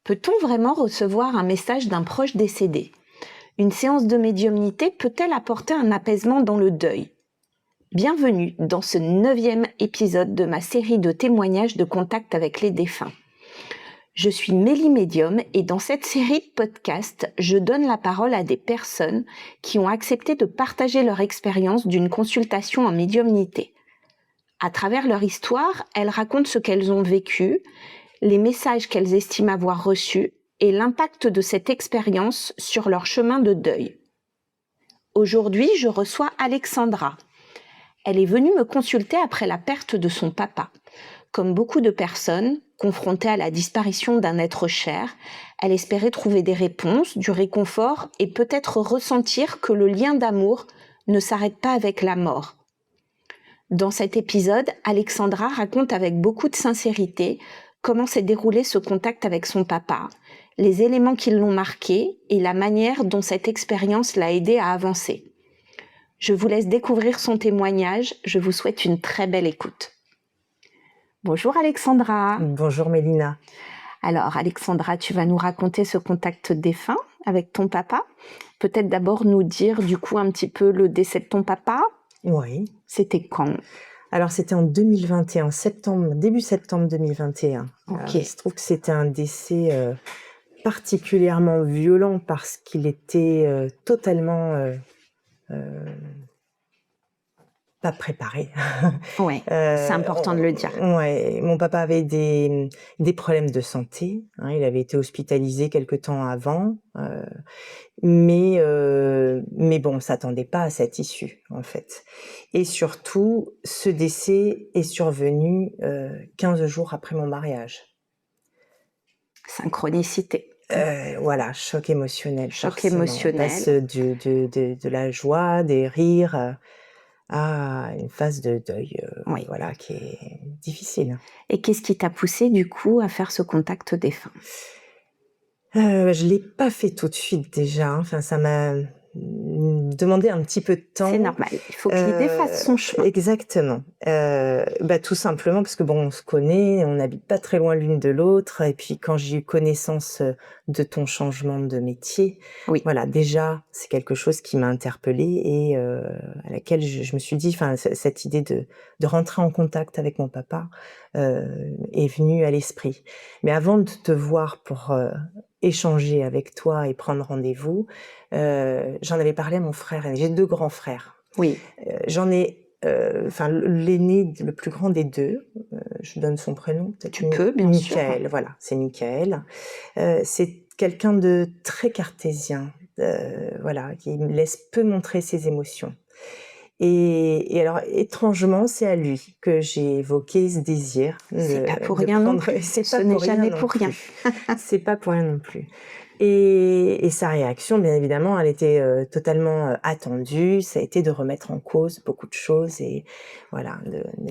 Peut-on vraiment recevoir un message d'un proche décédé? Une séance de médiumnité peut-elle apporter un apaisement dans le deuil? Bienvenue dans ce 9e épisode de ma série de témoignages de contact avec les défunts. Je suis Mélie Médium et dans cette série de podcasts, je donne la parole à des personnes qui ont accepté de partager leur expérience d'une consultation en médiumnité. À travers leur histoire, elles racontent ce qu'elles ont vécu, les messages qu'elles estiment avoir reçus et l'impact de cette expérience sur leur chemin de deuil. Aujourd'hui, je reçois Alexandra. Elle est venue me consulter après la perte de son papa. Comme beaucoup de personnes confrontées à la disparition d'un être cher, elle espérait trouver des réponses, du réconfort et peut-être ressentir que le lien d'amour ne s'arrête pas avec la mort. Dans cet épisode, Alexandra raconte avec beaucoup de sincérité comment s'est déroulé ce contact avec son papa, les éléments qui l'ont marqué et la manière dont cette expérience l'a aidée à avancer. Je vous laisse découvrir son témoignage. Je vous souhaite une très belle écoute. Bonjour Alexandra. Bonjour Mélina. Alors Alexandra, tu vas nous raconter ce contact défunt avec ton papa. Peut-être d'abord nous dire du coup un petit peu le décès de ton papa. Oui. C'était quand? Alors c'était en 2021, début septembre 2021. Ok. Il se trouve que c'était un décès particulièrement violent parce qu'il était totalement pas préparé. Ouais, c'est important de le dire. Ouais, mon papa avait des problèmes de santé. Il avait été hospitalisé quelque temps avant. Mais bon, on s'attendait pas à cette issue, en fait. Et surtout, ce décès est survenu 15 jours après mon mariage. Synchronicité. Voilà, choc émotionnel. Choc forcément. émotionnel. On passe de la joie, des rires, à une phase de deuil, Oui. voilà, qui est difficile. Et qu'est-ce qui t'a poussé du coup à faire ce contact défunt? Je l'ai pas fait tout de suite déjà. Enfin, ça m'a demandé un petit peu de temps. C'est normal, il faut que l'idée fasse son chemin. Exactement. Tout simplement parce que bon, on se connaît, on n'habite pas très loin l'une de l'autre. Et puis quand j'ai eu connaissance de ton changement de métier, Oui. voilà, déjà c'est quelque chose qui m'a interpellée et à laquelle je me suis dit, enfin, cette idée de rentrer en contact avec mon papa est venue à l'esprit. Mais avant de te voir pour échanger avec toi et prendre rendez-vous, j'en avais parlé à mon frère. J'ai 2 grands frères. Oui. J'en ai, l'aîné, le plus grand des 2, je donne son prénom peut-être. Tu peux, bien sûr. Michael, voilà, c'est Michael. C'est quelqu'un de très cartésien, voilà, qui me laisse peu montrer ses émotions. Et alors étrangement, c'est à lui que j'ai évoqué ce désir. C'est pas pour rien non plus. Ce n'est jamais pour rien. C'est pas pour rien non plus. Et sa réaction, bien évidemment, elle était totalement attendue. Ça a été de remettre en cause beaucoup de choses et voilà.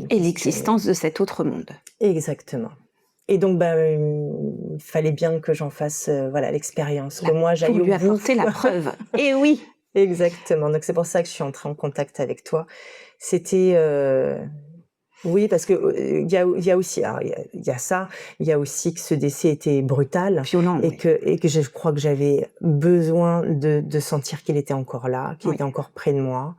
Et l'existence de cet autre monde. Exactement. Et donc, il fallait bien que j'en fasse l'expérience, que moi j'aille pour lui au bout. apporter la preuve. Et oui. Exactement. Donc c'est pour ça que je suis entrée en contact avec toi. C'était oui, parce que il y a aussi, alors il y a ça, il y a aussi que ce décès était brutal, violent, et que je crois que j'avais besoin de sentir qu'il était encore là, qu'il était encore près de moi,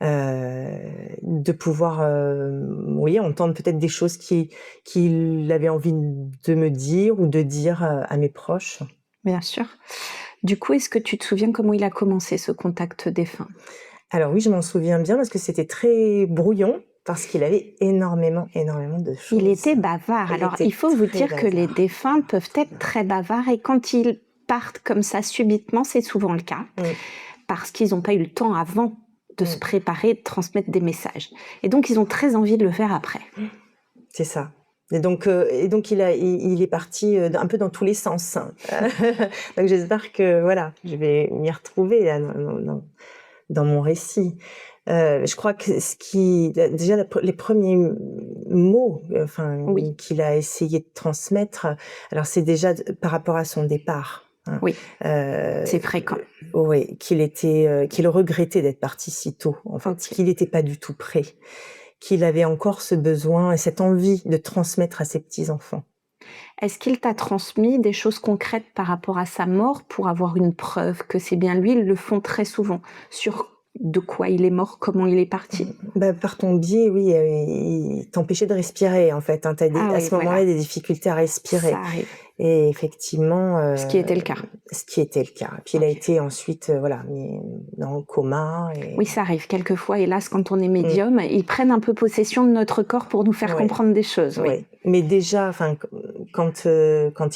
de pouvoir, entendre peut-être des choses qu'il avait envie de me dire ou de dire à mes proches. Bien sûr. Du coup, est-ce que tu te souviens comment il a commencé ce contact défunt? Alors oui, je m'en souviens bien parce que c'était très brouillon, parce qu'il avait énormément de choses. Il était bavard. Alors, il faut vous dire que les défunts peuvent être très bavards et quand ils partent comme ça subitement, c'est souvent le cas, parce qu'ils n'ont pas eu le temps avant de se préparer, de transmettre des messages. Et donc, ils ont très envie de le faire après. C'est ça. Et donc il est parti un peu dans tous les sens. Donc j'espère que voilà, je vais m'y retrouver là, dans mon récit. Je crois que déjà les premiers mots, qu'il a essayé de transmettre, alors c'est déjà par rapport à son départ. Oui, c'est fréquent. Oui, qu'il regrettait d'être parti si tôt, en fait, qu'il n'était pas du tout prêt, qu'il avait encore ce besoin et cette envie de transmettre à ses petits-enfants. Est-ce qu'il t'a transmis des choses concrètes par rapport à sa mort pour avoir une preuve que c'est bien lui? Ils le font très souvent. Sur de quoi il est mort, comment il est parti. Bah, par ton biais, oui, il t'empêchait de respirer, en fait, hein. Tu as Ah à oui, ce moment-là voilà, des difficultés à respirer. ça arrive. Et effectivement, Ce qui était le cas. ce qui était le cas. Puis il a Ok. été ensuite, voilà, mis dans le coma. Oui, ça arrive quelquefois, hélas, quand on est Mm. médium, ils prennent un peu possession de notre corps pour nous faire Ouais. comprendre des choses. Oui. Ouais. Mais déjà, enfin, quand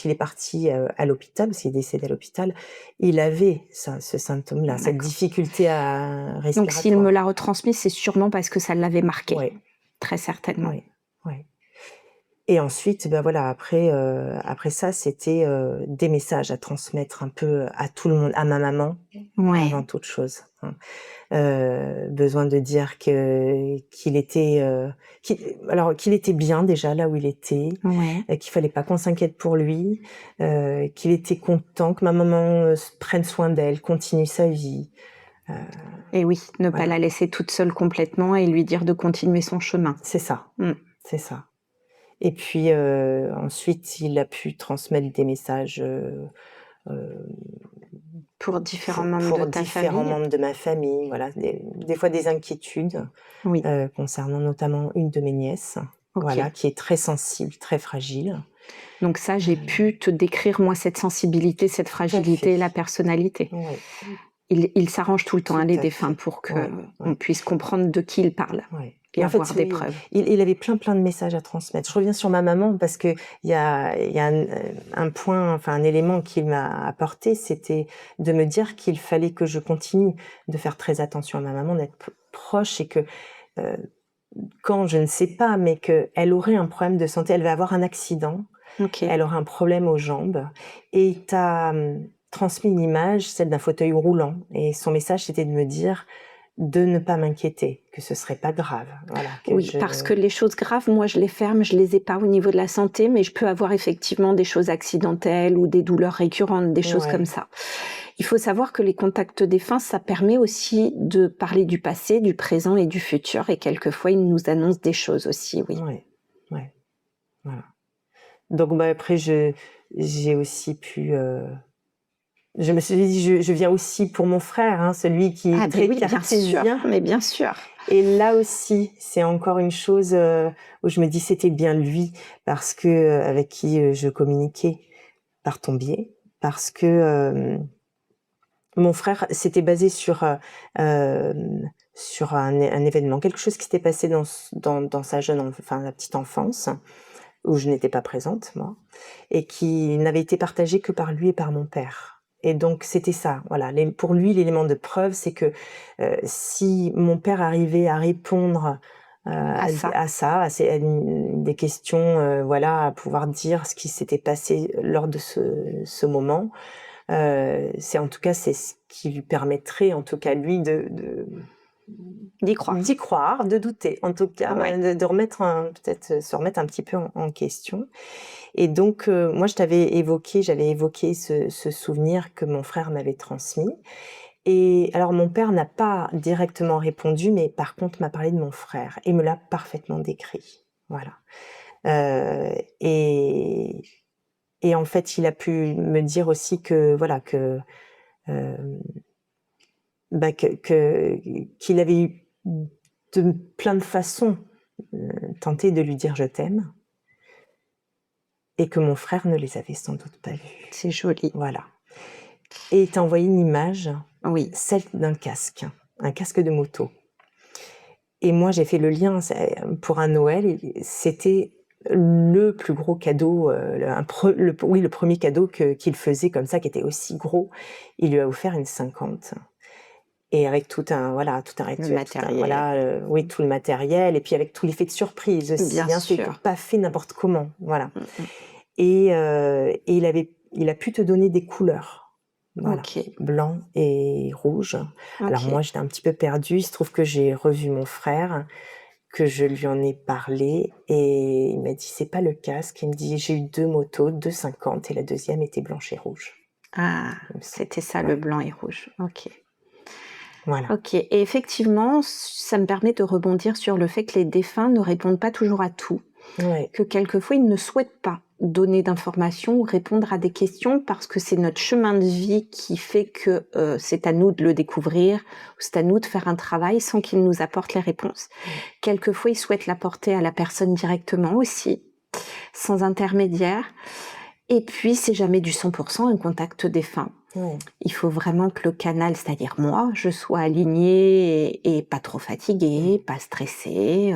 il est parti à l'hôpital, parce qu'il est décédé à l'hôpital, il avait ça, ce symptôme-là, cette D'accord. difficulté à Donc respiratoire. s'il me l'a retransmis, c'est sûrement parce que ça l'avait marqué. Ouais. Très certainement. Ouais. Ouais. Et ensuite, ben voilà, après ça, c'était des messages à transmettre un peu à tout le monde, à ma maman, Ouais. avant toute chose, hein. Besoin de dire qu'il était qu'il était bien déjà là où il était, Ouais. qu'il fallait pas qu'on s'inquiète pour lui, qu'il était content que ma maman prenne soin d'elle, continue sa vie. Et oui, ne pas Voilà. la laisser toute seule complètement et lui dire de continuer son chemin. C'est ça, Mm. c'est ça. Et puis ensuite, il a pu transmettre des messages Pour différents membres pour de ta différents famille. membres de ma famille, voilà, des fois des inquiétudes Oui. concernant notamment une de mes nièces, Ok. voilà, qui est très sensible, très fragile. Donc ça, j'ai pu te décrire, moi, cette sensibilité, cette fragilité et la personnalité. Ouais, Il s'arrange tout le temps, tout hein, les à défunts, fait. pour qu'on Ouais, ouais, puisse comprendre de qui il parle ouais. et Et en fait, avoir des oui, preuves. il avait plein de messages à transmettre. Je reviens sur ma maman parce que il y a un point, enfin un élément qu'il m'a apporté, c'était de me dire qu'il fallait que je continue de faire très attention à ma maman, d'être proche et que quand je ne sais pas, mais qu'elle aurait un problème de santé, elle va avoir un accident, Ok. elle aurait un problème aux jambes, et tu as transmis une image, celle d'un fauteuil roulant, et son message c'était de me dire de ne pas m'inquiéter, que ce serait pas grave, voilà, que Oui, parce que les choses graves, moi, je les ferme, je les ai pas au niveau de la santé, mais je peux avoir effectivement des choses accidentelles ou des douleurs récurrentes, des choses comme ça. Il faut savoir que les contacts défunts, ça permet aussi de parler du passé, du présent et du futur, et quelquefois, ils nous annoncent des choses aussi, oui. Ouais, voilà. Donc bah, après, j'ai aussi pu... je me suis dit, je viens aussi pour mon frère, hein, celui qui est très oui, cartésien. mais bien sûr. Et là aussi, c'est encore une chose où je me dis c'était bien lui, parce que avec qui je communiquais par ton biais, parce que mon frère s'était basé sur un événement, quelque chose qui s'était passé dans sa enfin la petite enfance, où je n'étais pas présente moi, et qui n'avait été partagé que par lui et par mon père. Et donc c'était ça, voilà. Pour lui, l'élément de preuve, c'est que si mon père arrivait à répondre à des questions, voilà, à pouvoir dire ce qui s'était passé lors de ce moment, c'est en tout cas c'est ce qui lui permettrait, en tout cas lui, D'y croire. de douter, en tout cas, Ouais. de remettre peut-être se remettre un petit peu en question. Et donc, moi, j'avais évoqué ce souvenir que mon frère m'avait transmis. Et alors, mon père n'a pas directement répondu, mais par contre, m'a parlé de mon frère et me l'a parfaitement décrit. Voilà. Euh, et, et en fait, il a pu me dire aussi que, voilà, euh, qu'il avait eu de plein de façons tenté de lui dire je t'aime. Et que mon frère ne les avait sans doute pas vus. C'est joli. Voilà. Et il t'a envoyé une image, Oui. celle d'un casque, un casque de moto. Et moi, j'ai fait le lien pour un Noël. C'était le plus gros cadeau, le premier cadeau qu'il faisait comme ça, qui était aussi gros. Il lui a offert une 50. Et avec tout un rituel, matériel. oui, tout le matériel, et puis avec tout l'effet de surprise aussi. Bien C'est sûr. pas fait n'importe comment, voilà. Et il a pu te donner des couleurs, voilà, blanc et rouge. Alors moi, j'étais un petit peu perdue. Il se trouve que j'ai revu mon frère, que je lui en ai parlé, et il m'a dit c'est pas le casque. Il me dit j'ai eu 2 motos, 2 50, et la deuxième était blanche et rouge. Ah, c'était ça, le blanc et rouge. Ok. Voilà. Ok. Et effectivement, ça me permet de rebondir sur le fait que les défunts ne répondent pas toujours à tout. Ouais. Que quelquefois, ils ne souhaitent pas donner d'informations ou répondre à des questions parce que c'est notre chemin de vie qui fait que c'est à nous de le découvrir, ou c'est à nous de faire un travail sans qu'il nous apporte les réponses. Quelquefois, il souhaite l'apporter à la personne directement aussi, sans intermédiaire. Et puis, c'est jamais du 100% un contact défunt. Il faut vraiment que le canal, c'est-à-dire moi, je sois alignée et pas trop fatiguée, pas stressée.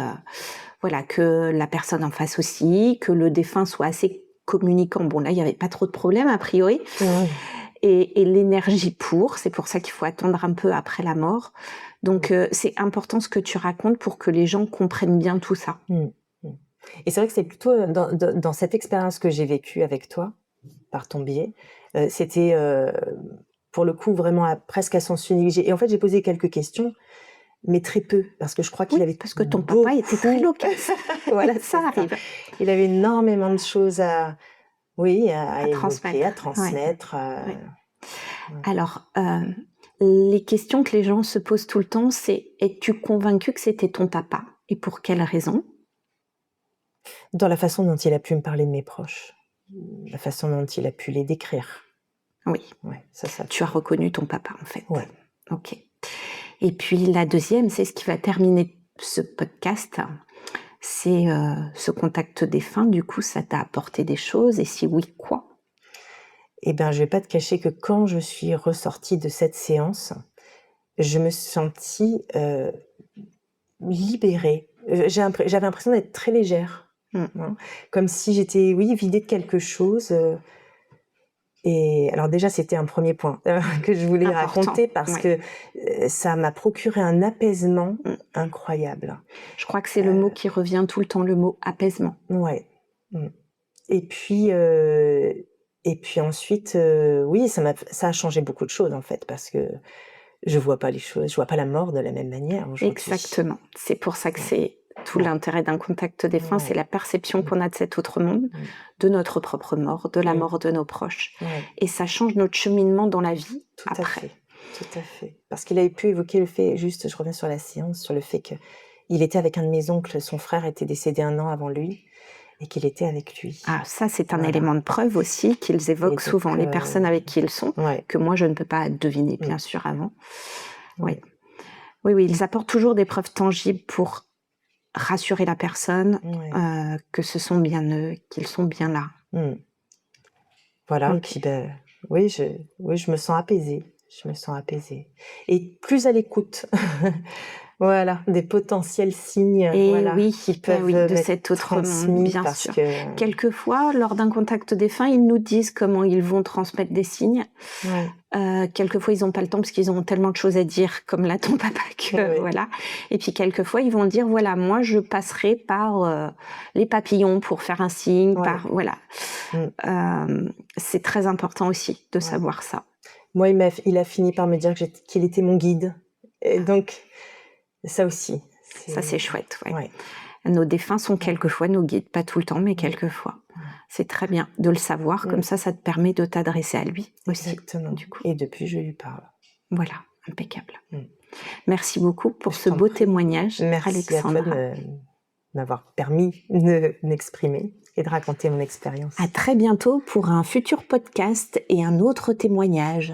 Voilà, que la personne en face aussi, que le défunt soit assez communicant. Bon, là, il n'y avait pas trop de problème, a priori. Et l'énergie c'est pour ça qu'il faut attendre un peu après la mort. Donc, c'est important ce que tu racontes pour que les gens comprennent bien tout ça. Et c'est vrai que c'est plutôt dans cette expérience que j'ai vécue avec toi, par ton biais, c'était pour le coup vraiment presque à sens unique. Et en fait, j'ai posé quelques questions, mais très peu, parce que je crois qu'il avait parce que ton papa était très loquace. Voilà, ça arrive. Il avait énormément de choses à évoquer, à transmettre. Ouais. Alors, les questions que les gens se posent tout le temps, c'est « Es-tu convaincu que c'était ton papa ?» Et pour quelle raison? Dans la façon dont il a pu me parler de mes proches, la façon dont il a pu les décrire. Oui. Ouais, ça. Tu as reconnu ton papa, en fait. Ouais. Ok. Et puis la deuxième, c'est ce qui va terminer ce podcast, c'est ce contact défunt. Du coup, ça t'a apporté des choses, et si oui, quoi? Eh bien, je vais pas te cacher que quand je suis ressortie de cette séance, je me suis sentie libérée. J'avais l'impression d'être très légère, comme si j'étais, vidée de quelque chose. Et alors déjà, c'était un premier point que je voulais raconter parce que ça m'a procuré un apaisement incroyable. Je crois que c'est le mot qui revient tout le temps, le mot apaisement. Ouais. Et puis ensuite, ça a changé beaucoup de choses en fait, parce que je vois pas les choses, je vois pas la mort de la même manière aujourd'hui. Exactement. C'est pour ça que c'est tout l'intérêt d'un contact défunt, c'est la perception qu'on a de cet autre monde, de notre propre mort, de la mort de nos proches. Et ça change notre cheminement dans la vie après. Tout à fait. Parce qu'il avait pu évoquer le fait, juste, je reviens sur la séance, sur le fait qu'il était avec un de mes oncles, son frère était décédé 1 an avant lui, et qu'il était avec lui. Ah, ça, c'est un élément de preuve aussi qu'ils évoquent souvent, les personnes avec qui ils sont, que moi, je ne peux pas deviner, bien sûr, avant. Oui, ils apportent toujours des preuves tangibles pour rassurer la personne que ce sont bien eux, qu'ils sont bien là. Voilà, et puis je me sens apaisée. Je me sens apaisée. Et plus à l'écoute. Voilà, des potentiels signes qui peuvent de cet autre monde, bien sûr. Quelquefois, lors d'un contact défunt, ils nous disent comment ils vont transmettre des signes. Quelquefois, ils n'ont pas le temps parce qu'ils ont tellement de choses à dire, comme là ton papa, voilà. Et puis quelquefois, ils vont dire, voilà, moi, je passerai par les papillons pour faire un signe, voilà. C'est très important aussi de savoir ça. Moi, il a fini par me dire qu'il était mon guide. Et donc, ça aussi. Ça, c'est chouette, Nos défunts sont quelquefois nos guides, pas tout le temps, mais quelquefois. C'est très bien de le savoir, comme ça te permet de t'adresser à lui aussi. Exactement. Du coup. Et depuis, je lui parle. Voilà, impeccable. Merci beaucoup pour ce beau témoignage, Alexandra. Merci à toi de m'avoir permis de m'exprimer et de raconter mon expérience. À très bientôt pour un futur podcast et un autre témoignage.